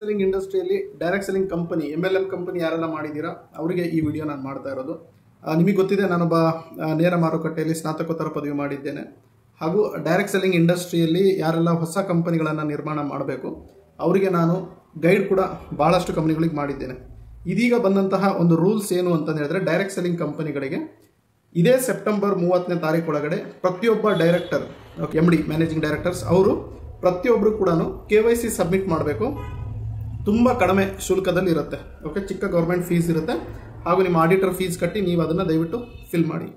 Selling ಇಂಡಸ್ಟ್ರಿಯಲ್ಲಿ direct selling company MLM company ಯಾರೆಲ್ಲ ಮಾಡಿದ್ದೀರಾ ಅವರಿಗೆ ಈ ವಿಡಿಯೋ ನಾನು ಮಾಡ್ತಾ ಇರೋದು. ನಿಮಗೆ ಗೊತ್ತಿದೆ ನಾನೊಬ್ಬ ನೇರ ಮಾರುಕಟ್ಟೆಯಲ್ಲಿ ಸ್ನಾತಕೋತ್ತರ ಪದವಿ ಮಾಡಿದ್ದೇನೆ. ಹಾಗೂ ಡೈರೆಕ್ಟ್ ಸೆಲ್ಲಿಂಗ್ ಇಂಡಸ್ಟ್ರಿಯಲ್ಲಿ ಯಾರೆಲ್ಲ ಹೊಸ ಕಂಪನಿಗಳನ್ನು ನಿರ್ಮಾಣ ಮಾಡಬೇಕು ಅವರಿಗೆ ನಾನು ಗೈಡ್ ಕೂಡ ಭಾಳಷ್ಟು ಕಂಪನಿಗಳಿಗೆ ಮಾಡಿದ್ದೇನೆ. ಇದೀಗ ಬಂದಂತಹ ಒಂದು ರೂಲ್ಸ್ ಏನು ಅಂತ ಹೇಳಿದ್ರೆ, ಡೈರೆಕ್ಟ್ ಸೆಲ್ಲಿಂಗ್ ಕಂಪನಿಗಳಿಗೆ ಇದೇ ಸೆಪ್ಟೆಂಬರ್ 30ನೇ ತಾರೀಕು ಒಳಗಡೆ ಪ್ರತಿಯೊಬ್ಬ ಡೈರೆಕ್ಟರ್ MD ಮ್ಯಾನೇಜಿಂಗ್ ಡೈರೆಕ್ಟರ್ಸ್ ಅವರು ಪ್ರತಿಯೊಬ್ಬರು ಕೂಡ KYC ಸಬ್ಮಿಟ್ ಮಾಡಬೇಕು. ತುಂಬ ಕಡಿಮೆ ಶುಲ್ಕದಲ್ಲಿ ಇರುತ್ತೆ. ಓಕೆ, ಚಿಕ್ಕ ಗೌರ್ಮೆಂಟ್ ಫೀಸ್ ಇರುತ್ತೆ. ಹಾಗೂ ನಿಮ್ಮ ಆಡಿಟರ್ ಫೀಸ್ ಕಟ್ಟಿ ನೀವು ಅದನ್ನು ದಯವಿಟ್ಟು ಫಿಲ್ ಮಾಡಿ.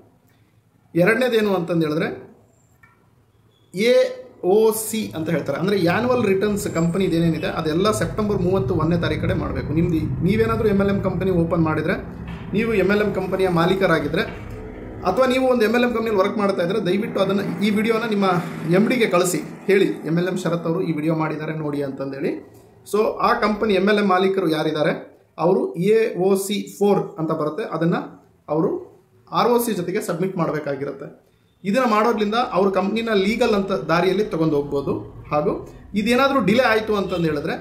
ಎರಡನೇದೇನು ಅಂತಂದು ಹೇಳಿದ್ರೆ AOC ಅಂತ ಹೇಳ್ತಾರೆ, ಅಂದರೆ ಆ್ಯನ್ಯುವಲ್ ರಿಟರ್ನ್ಸ್ ಕಂಪನಿ ಇದೇನೇನಿದೆ ಅದೆಲ್ಲ ಸೆಪ್ಟೆಂಬರ್ 31ನೇ ತಾರೀಕು ಕಡೆ ಮಾಡಬೇಕು. ನೀವೇನಾದರೂ MLM ಕಂಪನಿ ಓಪನ್ ಮಾಡಿದರೆ, ನೀವು MLM ಕಂಪನಿಯ ಮಾಲೀಕರಾಗಿದ್ದರೆ ಅಥವಾ ನೀವು ಒಂದು MLM ಕಂಪ್ನಿಯಲ್ಲಿ ವರ್ಕ್ ಮಾಡ್ತಾ ಇದ್ದರೆ ದಯವಿಟ್ಟು ಅದನ್ನು ಈ ವಿಡಿಯೋನ ನಿಮ್ಮ MDಗೆ ಕಳಿಸಿ, ಹೇಳಿ MLM ಶರತ್ ಅವರು ಈ ವಿಡಿಯೋ ಮಾಡಿದ್ದಾರೆ ನೋಡಿ ಅಂತಂದೇಳಿ. ಸೊ ಆ ಕಂಪನಿ MLM ಮಾಲೀಕರು ಯಾರಿದ್ದಾರೆ ಅವರು AOC 4 ಅಂತ ಬರುತ್ತೆ, ಅದನ್ನು ಅವರು ROC ಜೊತೆಗೆ ಸಬ್ಮಿಟ್ ಮಾಡಬೇಕಾಗಿರುತ್ತೆ. ಇದನ್ನು ಮಾಡೋದ್ರಿಂದ ಅವ್ರ ಕಂಪ್ನಿನ ಲೀಗಲ್ ಅಂತ ದಾರಿಯಲ್ಲಿ ತೊಗೊಂಡು ಹೋಗ್ಬೋದು. ಹಾಗೂ ಇದೇನಾದರೂ ಡಿಲೇ ಆಯಿತು ಅಂತಂದು ಹೇಳಿದ್ರೆ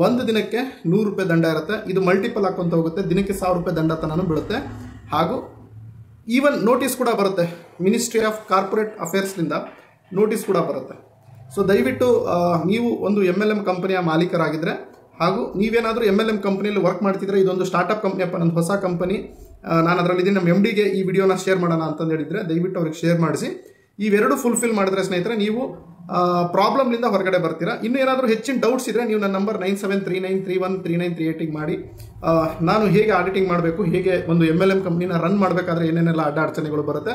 ಒಂದು ದಿನಕ್ಕೆ 100 ರೂಪಾಯಿ ದಂಡ ಇರುತ್ತೆ. ಇದು ಮಲ್ಟಿಪಲ್ ಹಾಕೊಂತ ಹೋಗುತ್ತೆ, ದಿನಕ್ಕೆ 1000 ರೂಪಾಯಿ ದಂಡ ತನಕ ಬೀಳುತ್ತೆ. ಹಾಗೂ ಈವನ್ ನೋಟಿಸ್ ಕೂಡ ಬರುತ್ತೆ, ಮಿನಿಸ್ಟ್ರಿ ಆಫ್ ಕಾರ್ಪೊರೇಟ್ ಅಫೇರ್ಸ್ನಿಂದ ನೋಟಿಸ್ ಕೂಡ ಬರುತ್ತೆ. ಸೊ ದಯವಿಟ್ಟು ನೀವು ಒಂದು MLM ಕಂಪನಿಯ ಮಾಲೀಕರಾಗಿದ್ದರೆ ಹಾಗೂ ನೀವೇನಾದರೂ MLM ಕಂಪನಿಯಲ್ಲಿ ವರ್ಕ್ ಮಾಡ್ತಿದ್ರೆ, ಇದೊಂದು ಸ್ಟಾರ್ಟಪ್ ಕಂಪ್ನಿಯಪ್ಪ, ನಂದು ಹೊಸ ಕಂಪನಿ, ನಾನು ಅದರಲ್ಲಿದ್ದೀನಿ, ನಮ್ಮ MDಗೆ ಈ ವಿಡಿಯೋನ ಶೇರ್ ಮಾಡೋಣ ಅಂತಂದು ಹೇಳಿದರೆ ದಯವಿಟ್ಟು ಅವ್ರಿಗೆ ಶೇರ್ ಮಾಡಿಸಿ. ಇವೆರಡು ಫುಲ್ಫಿಲ್ ಮಾಡಿದ್ರೆ ಸ್ನೇಹಿತರೆ ನೀವು ಪ್ರಾಬ್ಲಮ್ನಿಂದ ಹೊರಗಡೆ ಬರ್ತೀರಾ. ಇನ್ನೂ ಏನಾದರೂ ಹೆಚ್ಚಿನ ಡೌಟ್ಸ್ ಇದ್ದರೆ ನೀವು ನನ್ನ ನಂಬರ್ 9739313938ಗೆ ಮಾಡಿ. ನಾನು ಹೇಗೆ ಆಡಿಟಿಂಗ್ ಮಾಡಬೇಕು, ಹೇಗೆ ಒಂದು MLM ಕಂಪ್ನಿನ ರನ್ ಮಾಡಬೇಕಾದ್ರೆ ಏನೇನೆಲ್ಲ ಅಡಚಣೆಗಳು ಬರುತ್ತೆ,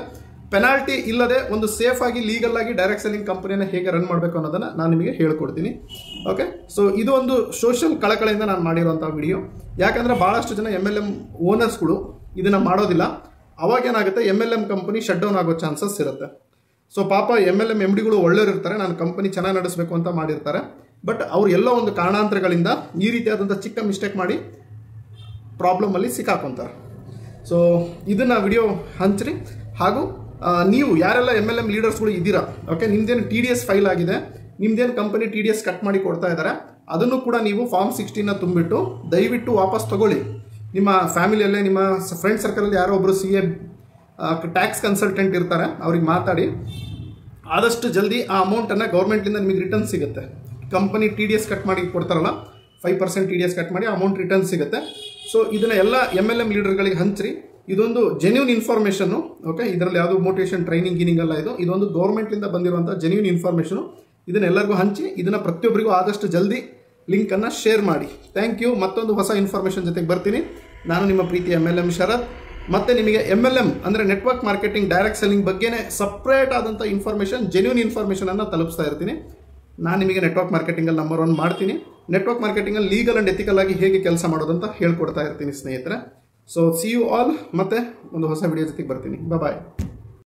ಪೆನಾಲ್ಟಿ ಇಲ್ಲದೆ ಒಂದು ಸೇಫ್ ಆಗಿ ಲೀಗಲ್ ಆಗಿ ಡೈರೆಕ್ಟ್ ಸೆಲ್ಲಿಂಗ್ ಕಂಪನಿನ ಹೇಗೆ ರನ್ ಮಾಡಬೇಕು ಅನ್ನೋದನ್ನು ನಾನು ನಿಮಗೆ ಹೇಳ್ಕೊಡ್ತೀನಿ. ಓಕೆ, ಸೊ ಇದು ಒಂದು ಸೋಷಿಯಲ್ ಕಳಕಳಿಯಿಂದ ನಾನು ಮಾಡಿರುವಂಥ ವಿಡಿಯೋ. ಯಾಕಂದರೆ ಭಾಳಷ್ಟು ಜನ MLM ಓನರ್ಸ್ಗಳು ಇದನ್ನು ಮಾಡೋದಿಲ್ಲ. ಅವಾಗೇನಾಗುತ್ತೆ, MLM ಕಂಪನಿ ಶಟ್ ಡೌನ್ ಆಗೋ ಚಾನ್ಸಸ್ ಇರುತ್ತೆ. ಸೊ ಪಾಪ MLM MDಗಳು ಒಳ್ಳೆಯವರು ಇರ್ತಾರೆ, ನಾನು ಕಂಪನಿ ಚೆನ್ನಾಗಿ ನಡೆಸಬೇಕು ಅಂತ ಮಾಡಿರ್ತಾರೆ. ಬಟ್ ಅವ್ರು ಎಲ್ಲೋ ಒಂದು ಕಾರಣಾಂತರಗಳಿಂದ ಈ ರೀತಿಯಾದಂಥ ಚಿಕ್ಕ ಮಿಸ್ಟೇಕ್ ಮಾಡಿ ಪ್ರಾಬ್ಲಮಲ್ಲಿ ಸಿಕ್ಕಾಕೊಂತಾರೆ. ಸೊ ಇದನ್ನು ವಿಡಿಯೋ ಹಂಚ್ರಿ. ಹಾಗೂ ನೀವು ಯಾರೆಲ್ಲ MLM ಲೀಡರ್ಸ್ಗಳು ಇದ್ದೀರಾ, ಓಕೆ, ನಿಮ್ದೇನು TDS ಫೈಲ್ ಆಗಿದೆ, ನಿಮ್ದೇನು ಕಂಪನಿ TDS ಕಟ್ ಮಾಡಿ ಕೊಡ್ತಾ ಇದ್ದಾರೆ, ಅದನ್ನು ಕೂಡ ನೀವು ಫಾರ್ಮ್ 16ನ ತುಂಬಿಟ್ಟು ದಯವಿಟ್ಟು ವಾಪಸ್ ತಗೊಳ್ಳಿ. ನಿಮ್ಮ ಫ್ಯಾಮಿಲಿಯಲ್ಲೇ ನಿಮ್ಮ ಫ್ರೆಂಡ್ ಸರ್ಕಲಲ್ಲಿ ಯಾರೋ ಒಬ್ಬರು CA ಟ್ಯಾಕ್ಸ್ ಕನ್ಸಲ್ಟೆಂಟ್ ಇರ್ತಾರೆ, ಅವ್ರಿಗೆ ಮಾತಾಡಿ ಆದಷ್ಟು ಜಲ್ದಿ ಆ ಅಮೌಂಟನ್ನು ಗೌರ್ಮೆಂಟಿಂದ ನಿಮಗೆ ರಿಟರ್ನ್ ಸಿಗುತ್ತೆ. ಕಂಪನಿ TDS ಕಟ್ ಮಾಡಿ ಕೊಡ್ತಾರಲ್ಲ, 5% TDS ಕಟ್ ಮಾಡಿ ಅಮೌಂಟ್ ರಿಟರ್ನ್ ಸಿಗುತ್ತೆ. ಸೊ ಇದನ್ನು ಎಲ್ಲ MLM ಲೀಡರ್ಗಳಿಗೆ ಹಂಚ್ರಿ. ಇದೊಂದು ಜೆನ್ಯೂನ್ ಇನ್ಫಾರ್ಮೇಷನ್ನು. ಓಕೆ, ಇದರಲ್ಲಿ ಯಾವುದೋ ಮೋಟಿವೇಶನ್ ಟ್ರೈನಿಂಗ್ ಗೀನಿಂಗ್ ಅಲ್ಲ, ಇದೊಂದು ಗೌರ್ಮೆಂಟ್ಲಿಂದ ಬಂದಿರುವಂಥ ಜೆನ್ಯೂನ್ ಇನ್ಫಾರ್ಮೇಷನು. ಇದನ್ನೆಲ್ಲರಿಗೂ ಹಂಚಿ, ಇದನ್ನು ಪ್ರತಿಯೊಬ್ಬರಿಗೂ ಆದಷ್ಟು ಜಲ್ದಿ ಲಿಂಕನ್ನು ಶೇರ್ ಮಾಡಿ. Thank you. ಮತ್ತೊಂದು ಹೊಸ ಇನ್ಫಾರ್ಮೇಷನ್ ಜೊತೆಗೆ ಬರ್ತೀನಿ. ನಾನು ನಿಮ್ಮ ಪ್ರೀತಿಯ MLM ಶರತ್. ಮತ್ತು ನಿಮಗೆ MLM ಅಂದರೆ ನೆಟ್ವರ್ಕ್ ಮಾರ್ಕೆಟಿಂಗ್ ಡೈರೆಕ್ಟ್ ಸೆಲ್ಲಿಂಗ್ ಬಗ್ಗೆನೇ ಸಪ್ರೇಟ್ ಆದಂಥ ಇನ್ಫಾರ್ಮೇಷನ್, ಜೆನ್ಯೂನ್ ಇನ್ಫಾರ್ಮೇಷನನ್ನು ತಲುಪಿಸ್ತಾ ಇರ್ತೀನಿ. ನಾನು ನಿಮಗೆ ನೆಟ್ವರ್ಕ್ ಮಾರ್ಕೆಟಿಂಗಲ್ಲಿ ನಂಬರ್ 1 ಮಾಡ್ತೀನಿ. ನೆಟ್ವರ್ಕ್ ಮಾರ್ಕೆಟಿಂಗಲ್ಲಿ ಲೀಗಲ್ ಆ್ಯಂಡ್ ಎಥಿಕಲ್ ಆಗಿ ಹೇಗೆ ಕೆಲಸ ಮಾಡೋದಂತ ಹೇಳ್ಕೊಡ್ತಾ ಇರ್ತೀನಿ ಸ್ನೇಹಿತರೆ. So see you all. ಮತ್ತೆ ಒಂದು ಹೊಸ ವಿಡಿಯೋ ಜೊತೆಗೆ ಬರ್ತೀನಿ. ಬಾಯ್.